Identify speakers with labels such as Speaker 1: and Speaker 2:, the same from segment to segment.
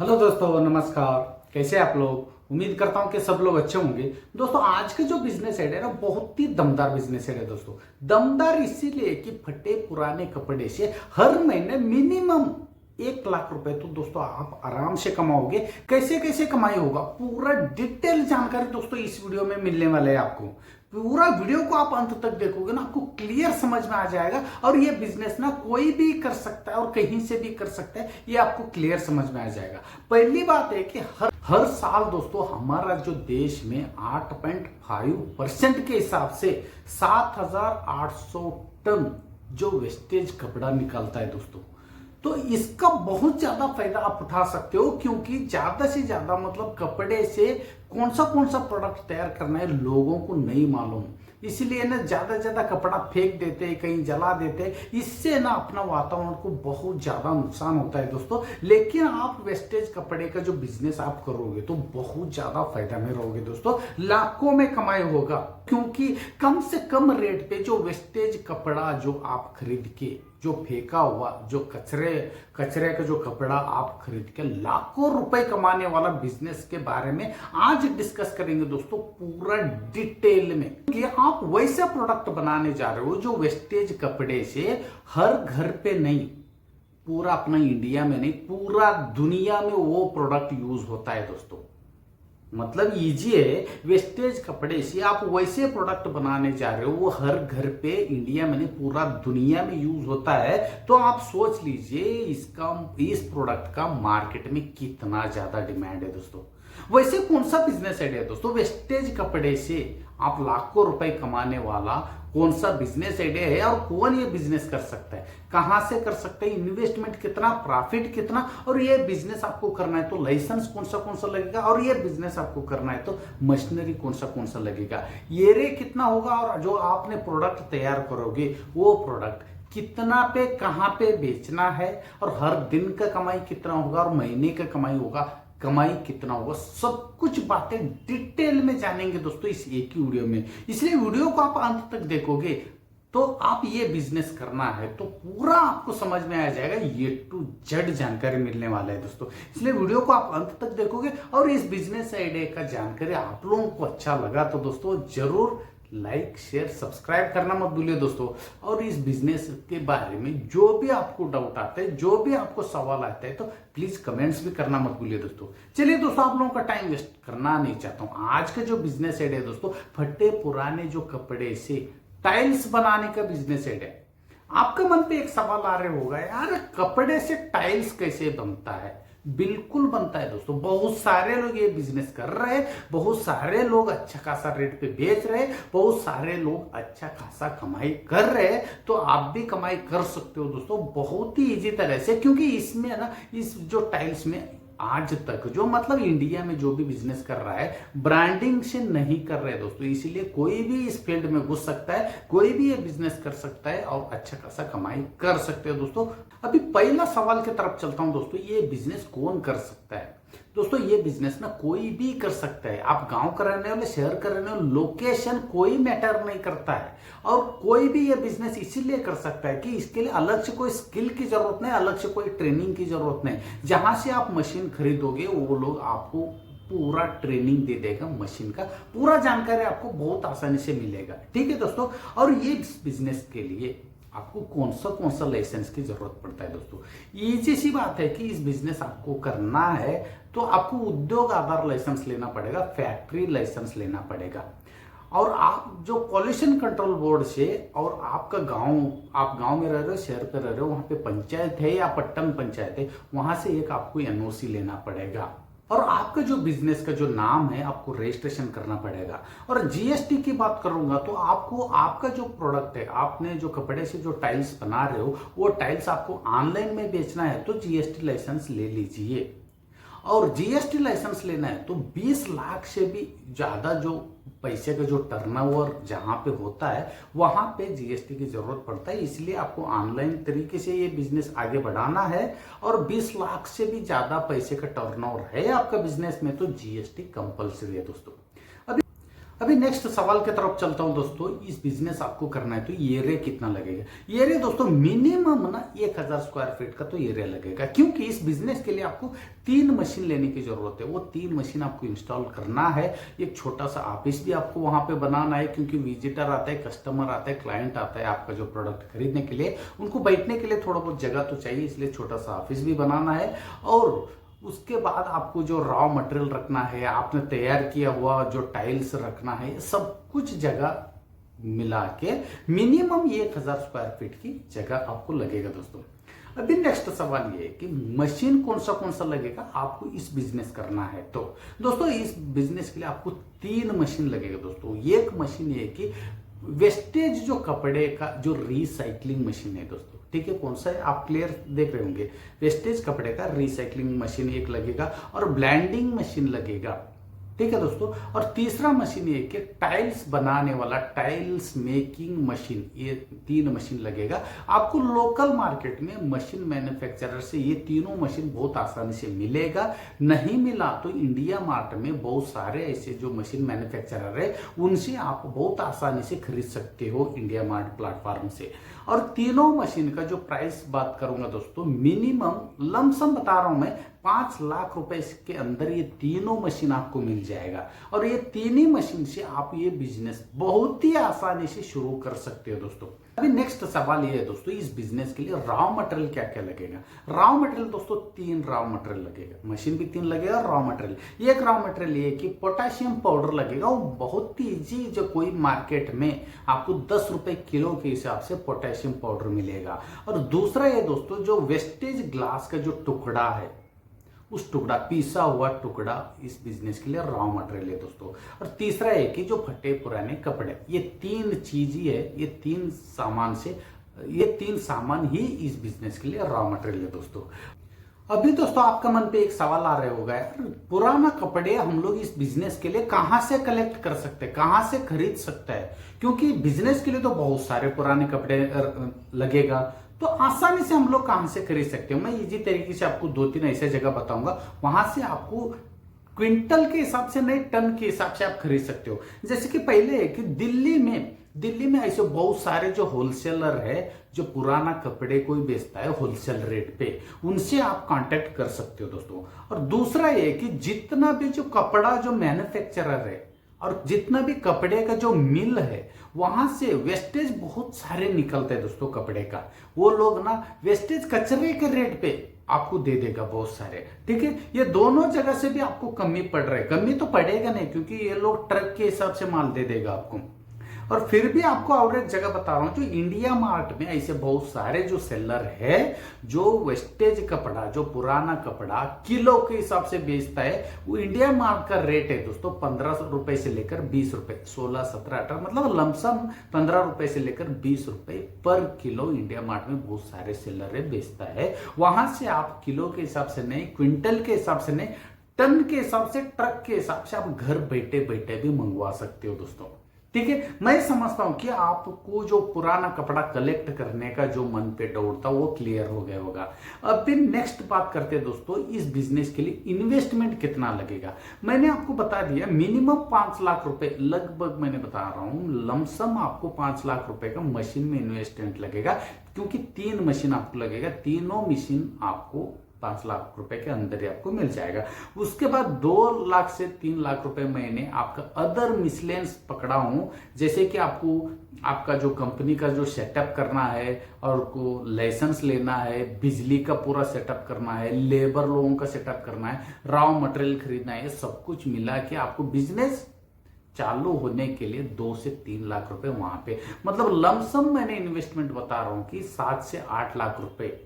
Speaker 1: Hello दोस्तों, नमस्कार। कैसे आप लोग? उम्मीद करता हूं कि सब लोग अच्छे होंगे। दोस्तों, आज का जो बिजनेस आइडिया है ना, बहुत ही दमदार बिजनेस आइडिया है दोस्तों। दमदार इसीलिए कि फटे पुराने कपड़े से हर महीने मिनिमम 1 लाख रुपए तो दोस्तों आप आराम से कमाओगे। कैसे कैसे कमाई होगा, पूरा डिटेल जानकारी दोस्तों इस वीडियो में मिलने वाले है आपको। पूरा वीडियो को आप अंत तक देखोगे ना, आपको क्लियर समझ में आ जाएगा। और ये बिजनेस ना कोई भी कर सकता है और कहीं से भी कर सकता है, ये आपको क्लियर समझ में आ जाएगा। पहली बात है कि हर साल दोस्तों हमारा जो देश में 8.5% के हिसाब से 7,800 टन जो वेस्टेज कपड़ा निकलता है दोस्तों। तो इसका बहुत ज्यादा फायदा आप उठा सकते हो, क्योंकि ज्यादा से ज्यादा मतलब कपड़े से कौन सा प्रोडक्ट तैयार करना है लोगों को नहीं मालूम। इसलिए ना ज्यादा से ज्यादा कपड़ा फेंक देते हैं, कहीं जला देते हैं। इससे ना अपना वातावरण को बहुत ज्यादा नुकसान होता है दोस्तों। लेकिन आप वेस्टेज कपड़े का जो बिजनेस आप करोगे तो बहुत ज्यादा फायदा में रहोगे दोस्तों। लाखों में कमाई होगा, क्योंकि कम से कम रेट पे जो वेस्टेज कपड़ा जो आप खरीद के, जो फेंका हुआ, जो कचरे का जो कपड़ा आप खरीद के लाखों रुपए कमाने वाला बिजनेस के बारे में आज डिस्कस करेंगे दोस्तों, पूरा डिटेल में। कि आप वैसा प्रोडक्ट बनाने जा रहे हो जो वेस्टेज कपड़े से हर घर पे नहीं, पूरा अपना इंडिया में नहीं, पूरा दुनिया में वो प्रोडक्ट यूज होता है दोस्तों। मतलब इजी है, वेस्टेज कपड़े से आप वैसे प्रोडक्ट बनाने जा रहे हो वो हर घर पे इंडिया में नहीं, पूरा दुनिया में यूज होता है। तो आप सोच लीजिए इस प्रोडक्ट का मार्केट में कितना ज्यादा डिमांड है दोस्तों। वैसे कौन सा बिजनेस आइडिया है दोस्तों वेस्टेज कपड़े से आप लाखों रुपए कमाने वाला, कौन सा बिजनेस आइडिया है और कौन ये बिजनेस कर सकता है, कहां से कर सकते हैं, इन्वेस्टमेंट कितना, प्रॉफिट कितना, और ये बिजनेस आपको करना है तो लाइसेंस कौन सा लगेगा, और ये बिजनेस आपको करना है तो मशीनरी कौन सा लगेगा, ये रे कितना होगा, और जो आपने प्रोडक्ट तैयार करोगे वो प्रोडक्ट कितना पे कहां पे बेचना है, और हर दिन का कमाई कितना होगा और महीने का कमाई कितना होगा, सब कुछ बातें डिटेल में जानेंगे दोस्तों इस एक ही वीडियो में। इसलिए वीडियो को आप अंत तक देखोगे तो आप ये बिजनेस करना है तो पूरा आपको समझ में आ जाएगा, ये टू जेड जानकारी मिलने वाला है दोस्तों। इसलिए वीडियो को आप अंत तक देखोगे। और इस बिजनेस आइडिया का जानकारी आप लोगों को अच्छा लगा तो दोस्तों जरूर लाइक शेयर सब्सक्राइब करना मत भूलिए दोस्तों। और इस बिजनेस के बारे में जो भी आपको डाउट आता है, जो भी आपको सवाल आता है, तो प्लीज कमेंट्स भी करना मत भूलिए दोस्तों। चलिए दोस्तों, आप लोगों का टाइम वेस्ट करना नहीं चाहता हूं। आज का जो बिजनेस आइडिया है दोस्तों, फटे पुराने जो कपड़े से टाइल्स बनाने का बिजनेस आइडिया है। आपके मन पे एक सवाल आ रहा होगा, यार कपड़े से टाइल्स कैसे बनता है? बिल्कुल बनता है दोस्तों। बहुत सारे लोग ये बिजनेस कर रहे हैं, बहुत सारे लोग अच्छा खासा रेट पे बेच रहे हैं, बहुत सारे लोग अच्छा खासा कमाई कर रहे हैं। तो आप भी कमाई कर सकते हो दोस्तों, बहुत ही इजी तरह से। क्योंकि इसमें ना, इस जो टाइल्स में आज तक जो मतलब इंडिया में जो भी बिजनेस कर रहा है ब्रांडिंग से नहीं कर रहे दोस्तों। इसीलिए कोई भी इस फील्ड में घुस सकता है, कोई भी ये बिजनेस कर सकता है और अच्छा खासा कमाई कर सकते हो दोस्तों। अभी पहला सवाल की तरफ चलता हूं दोस्तों, ये बिजनेस कौन कर सकता है? दोस्तों ये बिजनेस ना कोई भी कर सकता है। आप गांव का रहने वाले, शहर का रहने वाले, लोकेशन कोई मैटर नहीं करता है। और कोई भी ये बिजनेस इसीलिए कर सकता है कि इसके लिए अलग से कोई स्किल की जरूरत नहीं, अलग से कोई ट्रेनिंग की जरूरत नहीं। जहां से आप मशीन खरीदोगे वो लोग आपको पूरा ट्रेनिंग दे देगा, मशीन का पूरा जानकारी आपको बहुत आसानी से मिलेगा। ठीक है दोस्तों। और ये बिजनेस के लिए आपको कौन सा लाइसेंस की जरूरत पड़ता है दोस्तों? इजी सी बात है कि इस बिजनेस आपको करना है तो आपको उद्योग आधार लाइसेंस लेना पड़ेगा, फैक्ट्री लाइसेंस लेना पड़ेगा। और आप जो पॉल्यूशन कंट्रोल बोर्ड से, और आपका गांव, आप गांव में रह रहे हो, शहर पे रह रहे हो, वहां पे पंचायत है या पट्टन पंचायत है, वहां से एक आपको एनओसी लेना पड़ेगा। और आपका जो बिजनेस का जो नाम है आपको रजिस्ट्रेशन करना पड़ेगा। और जीएसटी की बात करूंगा तो आपको आपका जो प्रोडक्ट है, आपने जो कपड़े से जो टाइल्स बना रहे हो वो टाइल्स आपको ऑनलाइन में बेचना है तो जीएसटी लाइसेंस ले लीजिए। और जीएसटी लाइसेंस लेना है तो 20 लाख से भी ज्यादा जो पैसे का जो टर्नओवर जहां पे होता है वहां पे जीएसटी की जरूरत पड़ता है। इसलिए आपको ऑनलाइन तरीके से ये बिजनेस आगे बढ़ाना है। और 20 लाख से भी ज्यादा पैसे का टर्नओवर है आपका बिजनेस में तो जीएसटी कंपलसरी है दोस्तों। अभी नेक्स्ट सवाल की तरफ चलता हूं दोस्तों। इस बिजनेस आपको करना है तो एरिया कितना लगेगा? एरिया दोस्तों मिनिमम ना 1000 स्क्वायर फीट का तो एरिया लगेगा, क्योंकि इस बिजनेस के लिए आपको 3 मशीन लेने की जरूरत है। वो 3 मशीन आपको इंस्टॉल करना है। एक छोटा सा ऑफिस भी आपको वहां पे बनाना है, क्योंकि विजिटर आता है, कस्टमर आता है, क्लाइंट आता है आपका जो प्रोडक्ट खरीदने के लिए, उनको बैठने के लिए थोड़ा बहुत जगह तो चाहिए, इसलिए छोटा सा ऑफिस भी बनाना है। और उसके बाद आपको जो रॉ मटेरियल रखना है, आपने तैयार किया हुआ जो टाइल्स रखना है, सब कुछ जगह मिला के मिनिमम 1000 स्क्वायर फीट की जगह आपको लगेगा दोस्तों। अभी नेक्स्ट सवाल ये है कि मशीन कौन सा लगेगा आपको इस बिजनेस करना है तो दोस्तों इस बिजनेस के लिए आपको 3 मशीन लगेगा दोस्तों। एक मशीन ये कि वेस्टेज जो कपड़े का जो रिसाइकलिंग मशीन है दोस्तों, ठीक है, कौन सा है आप क्लियर देख रहे होंगे। वेस्टेज कपड़े का रिसाइकलिंग मशीन एक लगेगा और ब्लेंडिंग मशीन लगेगा, ठीक है दोस्तों। और तीसरा मशीन ये कि टाइल्स बनाने वाला टाइल्स मेकिंग मशीन, ये 3 मशीन लगेगा आपको। लोकल मार्केट में मशीन मैन्युफैक्चरर से ये तीनों मशीन बहुत आसानी से मिलेगा। नहीं मिला तो इंडिया मार्ट में बहुत सारे ऐसे जो मशीन मैन्युफैक्चरर है उनसे आप बहुत आसानी से खरीद सकते हो इंडिया मार्ट प्लेटफॉर्म से। और तीनों मशीन का जो प्राइस बात करूंगा दोस्तों, मिनिमम लमसम बता रहा हूं मैं 5 लाख रुपए के अंदर ये तीनों मशीन आपको मिल जाएगा। और ये 3 ही मशीन से आप ये बिजनेस बहुत ही आसानी से शुरू कर सकते हो दोस्तों। अभी नेक्स्ट सवाल ये है दोस्तों, इस बिजनेस के लिए रॉ मटेरियल क्या क्या लगेगा? रॉ मटेरियल दोस्तों 3 रॉ मटेरियल लगेगा, मशीन भी 3 लगेगा। रॉ मटेरियल एक रॉ मटेरियल ये कि पोटेशियम पाउडर लगेगा, वो बहुत ही इजी, जो कोई मार्केट में आपको 10 रुपए किलो के हिसाब से पोटेशियम पाउडर मिलेगा। और दूसरा ये दोस्तों जो वेस्टेज ग्लास का जो टुकड़ा है, उस टुकड़ा, पीसा हुआ टुकड़ा इस बिजनेस के लिए रॉ मटेरियल है दोस्तों। और तीसरा है कि जो फटे पुराने कपड़े, ये 3 चीज ही है, ये 3 सामान ही इस बिजनेस के लिए रॉ मटेरियल है दोस्तों। अभी दोस्तों आपका मन पे एक सवाल आ रहा होगा, यार पुराना कपड़े हम लोग इस बिजनेस के लिए कहां से कलेक्ट कर सकते हैं, कहां से खरीद सकते हैं? क्योंकि बिजनेस के लिए तो बहुत सारे पुराने कपड़े लगेगा, तो आसानी से हम लोग कहां से खरीद सकते हो? मैं इजी तरीके से आपको 2-3 ऐसे जगह बताऊंगा, वहां से आपको क्विंटल के हिसाब से नहीं, टन के हिसाब से आप खरीद सकते हो। जैसे कि पहले है कि दिल्ली में ऐसे बहुत सारे जो होलसेलर है, जो पुराना कपड़े कोई बेचता है होलसेल रेट पे, उनसे आप कांटेक्ट कर सकते हो दोस्तों। और दूसरा ये कि जितना भी जो कपड़ा जो मैन्युफैक्चरर है और जितना भी कपड़े का जो मिल है, वहां से वेस्टेज बहुत सारे निकलते हैं दोस्तों कपड़े का। वो लोग ना वेस्टेज कचरे के रेट पे आपको दे देगा बहुत सारे, ठीक है। ये दोनों जगह से भी आपको कमी पड़ रहा है, कमी तो पड़ेगा नहीं, क्योंकि ये लोग ट्रक के हिसाब से माल दे देगा आपको। और फिर भी आपको और एक जगह बता रहा हूं, जो इंडिया मार्ट में ऐसे बहुत सारे जो सेलर है, जो वेस्टेज कपड़ा, जो पुराना कपड़ा किलो के हिसाब से बेचता है, वो इंडिया मार्ट का रेट है दोस्तों 15 रुपए से लेकर 20 रुपए, 16, 17, 18, मतलब लमसम 15 रुपए से लेकर 20 रुपए पर किलो इंडिया मार्ट में बहुत सारे सेलर है बेचता है। वहां से आप किलो के हिसाब से नहीं, क्विंटल के हिसाब से नहीं, टन के हिसाब से, ट्रक के हिसाब से आप घर बैठे बैठे भी मंगवा सकते हो दोस्तों, ठीक है। मैं समझता हूं कि आपको जो पुराना कपड़ा कलेक्ट करने का जो मन पे डाउट था वो क्लियर हो गया होगा। अब फिर नेक्स्ट बात करते हैं दोस्तों, इस बिजनेस के लिए इन्वेस्टमेंट कितना लगेगा। मैंने आपको बता दिया मिनिमम 5 लाख रुपए, लगभग मैंने बता रहा हूं लमसम आपको 5 लाख रुपए का मशीन में इन्वेस्टमेंट लगेगा, क्योंकि 3 मशीन आपको लगेगा, तीनों मशीन आपको 5 लाख रुपए के अंदर ही आपको मिल जाएगा। उसके बाद 2 लाख से 3 लाख रुपए मैंने आपका अदर मिसलेंस पकड़ा हूं, जैसे कि आपका जो कंपनी का जो सेटअप करना है, और को लाइसेंस लेना है, बिजली का पूरा सेटअप करना है, लेबर लोगों का सेटअप करना है, रॉ मटेरियल खरीदना है, सब कुछ मिला के आपको बिजनेस चालू होने के लिए 2 से 3 लाख रुपए वहां पे, मतलब लमसम मैंने इन्वेस्टमेंट बता रहा हूं कि 7 से 8 लाख रुपए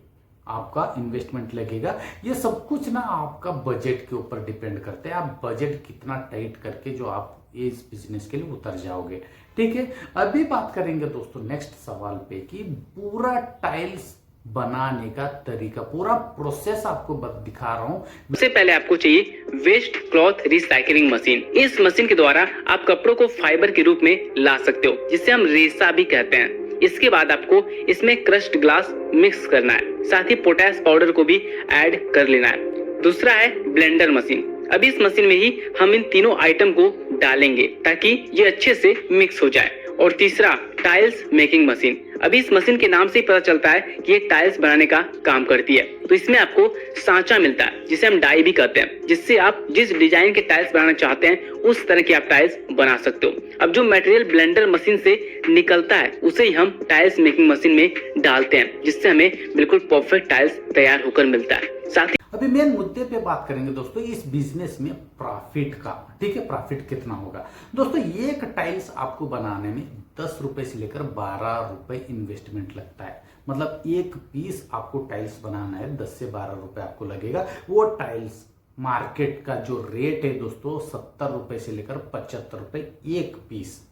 Speaker 1: आपका इन्वेस्टमेंट लगेगा। ये सब कुछ ना आपका बजट के ऊपर डिपेंड करते हैं, आप बजट कितना टाइट करके जो आप इस बिजनेस के लिए उतर जाओगे, ठीक है। अभी बात करेंगे दोस्तों नेक्स्ट सवाल पे कि पूरा टाइल्स बनाने का तरीका, पूरा प्रोसेस आपको दिखा रहा हूं।
Speaker 2: सबसे पहले आपको चाहिए वेस्ट क्लॉथ रिसाइकलिंग मशीन। इस मशीन के द्वारा आप कपड़ों को फाइबर के रूप में ला सकते हो, जिसे हम रेशा भी कहते हैं। इसके बाद आपको इसमें क्रश्ड ग्लास मिक्स करना है, साथ ही पोटैश पाउडर को भी ऐड कर लेना है। दूसरा है ब्लेंडर मशीन। अब इस मशीन में ही हम इन तीनों आइटम को डालेंगे ताकि ये अच्छे से मिक्स हो जाए। और तीसरा, टाइल्स मेकिंग मशीन। अभी इस मशीन के नाम से ही पता चलता है कि ये टाइल्स बनाने का काम करती है। तो इसमें आपको सांचा मिलता है जिसे हम डाई भी कहते हैं, जिससे आप जिस डिजाइन के टाइल्स बनाना चाहते हैं उस तरह की आप टाइल्स बना सकते हो। अब जो मटेरियल ब्लेंडर मशीन से निकलता है उसे ही हम टाइल्स मेकिंग मशीन में डालते हैं, जिससे हमें बिल्कुल परफेक्ट टाइल्स तैयार होकर मिलता है। साथ ही
Speaker 1: अभी मेन मुद्दे पे बात करेंगे दोस्तों इस बिजनेस में प्रॉफिट का। ठीक है, प्रॉफिट कितना होगा दोस्तों? एक टाइल्स आपको बनाने में 10 रुपए से लेकर 12 रुपए इन्वेस्टमेंट लगता है। मतलब एक पीस आपको टाइल्स बनाना है 10 से 12 रुपए आपको लगेगा। वो टाइल्स मार्केट का जो रेट है दोस्तों 70 रुपए से लेकर 75 रुपए एक पीस।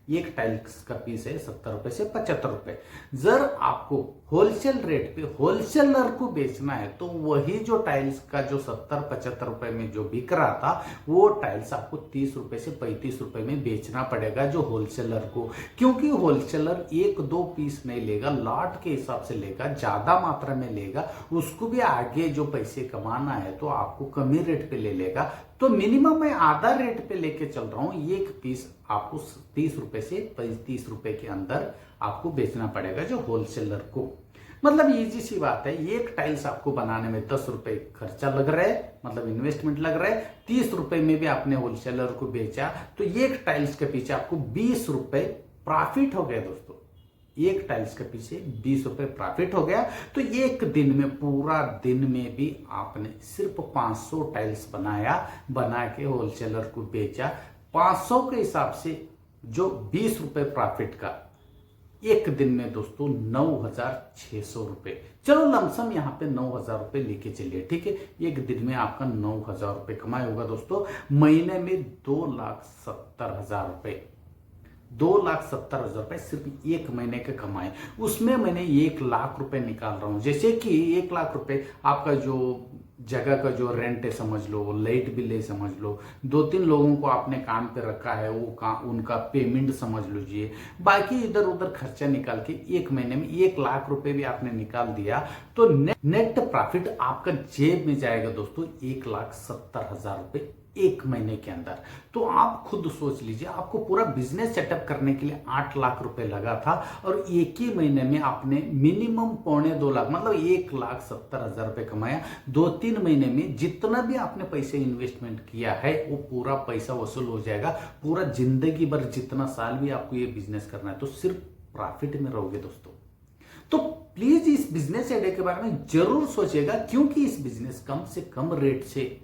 Speaker 1: एक टाइल्स का पीस है 70 रुपए से 75 रुपए। जर आपको होलसेल रेट पे होलसेलर को बेचना है तो वही जो टाइल्स का जो 70-75 रुपए में जो बिक रहा था वो टाइल्स आपको 30 रुपए से 35 रुपए में बेचना पड़ेगा जो होलसेलर को। क्योंकि होलसेलर 1-2 पीस नहीं लेगा, लॉट के हिसाब से लेगा, ज्यादा मात्रा में लेगा, उसको भी आगे जो पैसे कमाना है तो आपको कमी रेट पे ले लेगा। तो मिनिमम मैं आधा रेट पे लेके चल रहा हूं। एक पीस आपको 30 रुपए से 35 रुपए के अंदर आपको बेचना पड़ेगा जो होलसेलर को। मतलब इजी सी बात है, एक टाइल्स आपको बनाने में 10 रुपए खर्चा लग रहा है, मतलब इन्वेस्टमेंट लग रहा है। 30 रुपए में भी आपने होलसेलर को बेचा तो एक टाइल्स के पीछे आपको 20 रुपए प्रॉफिट हो गया दोस्तों। एक टाइल्स के पीछे 20 रुपए प्रॉफिट हो गया। तो एक दिन में, पूरा दिन में भी आपने सिर्फ 500 टाइल्स बना के होलसेलर को बेचा। 500 के हिसाब से जो 20 रुपए प्रॉफिट का, एक दिन में दोस्तों 9,600 रुपए। चलो लमसम यहाँ पे 9,000 रुपए लेके चलिए। ठीक है, एक दिन में आपका 9,000 रुपए कमाई होगा दोस्तों। महीने में 2,70,000 रुपए, 2,70,000 रुपए सिर्फ एक महीने के कमाए। उसमें मैंने 1,00,000 रुपए निकाल रहा हूं। जैसे कि 1,00,000 रुपए आपका जो जगह का जो रेंट है समझ लो, लाइट बिल है समझ लो, 2-3 लोगों को आपने काम पे रखा है वो उनका पेमेंट समझ लीजिए, बाकी इधर उधर खर्चा निकाल के एक महीने में 1,00,000 रुपए भी आपने निकाल दिया तो नेट प्रॉफिट आपका जेब में जाएगा दोस्तों 1,70,000 रुपए एक महीने के अंदर। तो आप खुद सोच लीजिए, आपको पूरा बिजनेस सेटअप करने के लिए 8 लाख रुपए लगा था और एक ही महीने में आपने मिनिमम 2.25 लाख, मतलब 1,70,000 रुपए कमाया। 2-3 महीने में जितना भी आपने पैसे इन्वेस्टमेंट किया है वो पूरा पैसा वसूल हो जाएगा। पूरा जिंदगी भर जितना साल भी आपको ये बिजनेस करना है तो सिर्फ प्रॉफिट में रहोगे दोस्तों। तो प्लीज इस बिजनेस आइडिया के बारे में जरूर सोचिएगा, क्योंकि इस बिजनेस कम से कम रेट से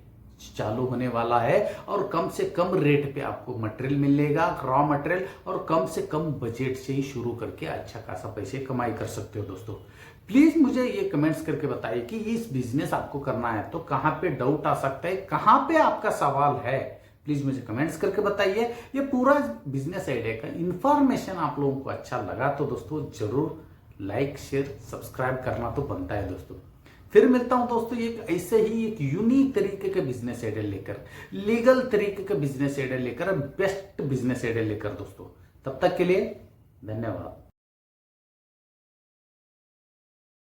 Speaker 1: चालू होने वाला है और कम से कम रेट पे आपको मटेरियल मिलेगा, रॉ मटेरियल, और कम से कम बजट से ही शुरू करके अच्छा खासा पैसे कमाई कर सकते हो दोस्तों। प्लीज मुझे ये कमेंट्स करके बताइए कि इस बिजनेस आपको करना है तो कहां पे डाउट आ सकता है, कहां पे आपका सवाल है, प्लीज मुझे कमेंट्स करके बताइए। ये पूरा बिजनेस आइडिया का इंफॉर्मेशन आप लोगों को अच्छा लगा तो दोस्तों जरूर लाइक शेयर सब्सक्राइब करना तो बनता है दोस्तों। फिर मिलता हूं दोस्तों एक ऐसे ही एक यूनिक तरीके के बिजनेस आइडिया लेकर, लीगल तरीके का बिजनेस आइडिया लेकर, बेस्ट बिजनेस आइडिया लेकर दोस्तों। तब तक के लिए धन्यवाद।